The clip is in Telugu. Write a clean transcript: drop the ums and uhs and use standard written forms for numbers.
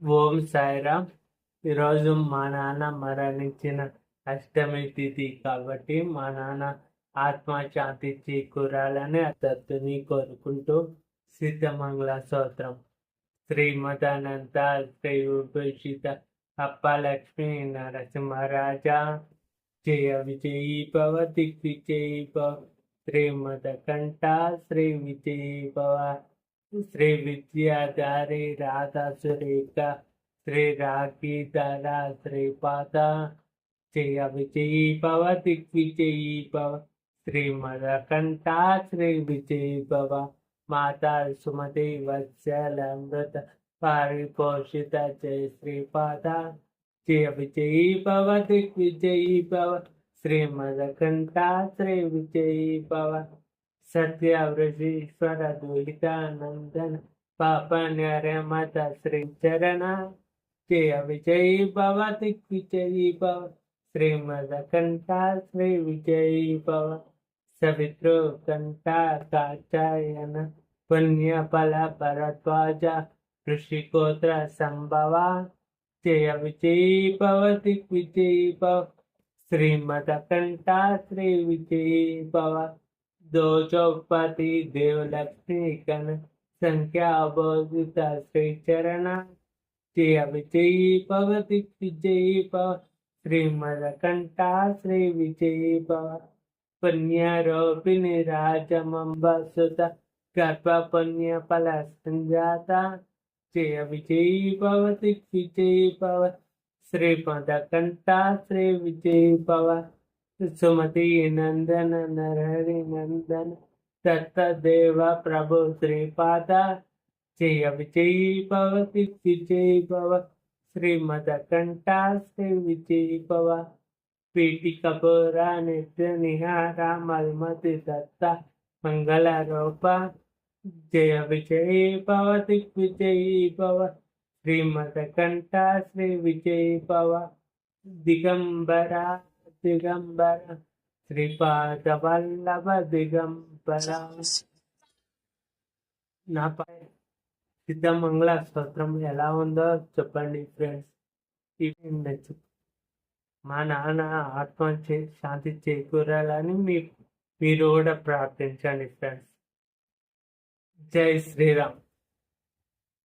ఓం సాయిరామ్. ఈరోజు మా నాన్న మరణించిన అష్టమి తిథి కాబట్టి మా నాన్న ఆత్మశాంతి చేకూరాలని దత్తుని కోరుకుంటూ సిద్ధమంగళ స్తోత్రం. శ్రీమదానంద శ్రీ ఉపేషిత అప్పలక్ష్మీ నరసింహరాజా జయ విజయీ భవ దిగ్విజయీ భవ శ్రీమద కంఠ శ్రీ విజయీ భవ శ్రీ విద్యాధారి రాధా సురేఖ శ్రీ రాఖీధర శ్రీపాద జయ విజయీ భవ దిగ్విజయీ భవ శ్రీమదకంఠ శ్రీ విజయీ భవ మాతా సుమతి వత్సలమృత పరిపోషిత జయ శ్రీపాద జయ విజయీ భవ దిగ్విజయీ భవ శ్రీమదకంఠ శ్రీ విజయీ భవ సత్య వృషీశ్వర దుహితానందన పాపన్యరమత శ్రీ చరణ జయ విజయీ భవ దిగ్విజయీ భవ శ్రీమదకంఠ శ్రీ విజయీ భవ సవిత్రు కంఠ కాచాయన పుణ్యఫల భరద్వాజ ఋషికోత్ర సంభవ జయ విజయీ భవ దిగ్విజయీ భవ శ్రీమదకంఠ శ్రీ విజయీ భవ దోచోపతి దేవలక్ష్మి కన సంఖ్యాబోధిత శ్రీ చరణ జయ విజయీ భవ దిగ్విజయీ భవ శ్రీమదకంఠ శ్రీ విజయీ భవ పుణ్యరూపిణి రాజమంబ సుత గర్భ పుణ్య ఫల సంజాత జయ విజయీ భవ దిగ్విజయీ భవ శ్రీమదకంఠ శ్రీ విజయీ భవ సుమతి నందన నరహరి నందన దత్తదేవ ప్రభు శ్రీపాద జయ విజయీ భవ దిగ్విజయీ భవ శ్రీమదకంఠ శ్రీ విజయీ భవ పీఠిక పుర నిత్య నిహార మల్మతి దత్త మంగళ రూప జయ విజయీ భవ దిగ్విజయీ భవ శ్రీమదకంఠ శ్రీ విజయీ భవ దిగంబర దిగంబర శ్రీపాద వల్లభ దిగంబర. నాపై సిద్ధమంగళ స్తోత్రం ఎలా ఉందో చెప్పండి ఫ్రెండ్స్. ఇవి నచ్చు మా నాన్న ఆత్మ శాంతి చేకూరాలని మీరు కూడా ప్రార్థించండి ఫ్రెండ్స్. జై శ్రీరామ్.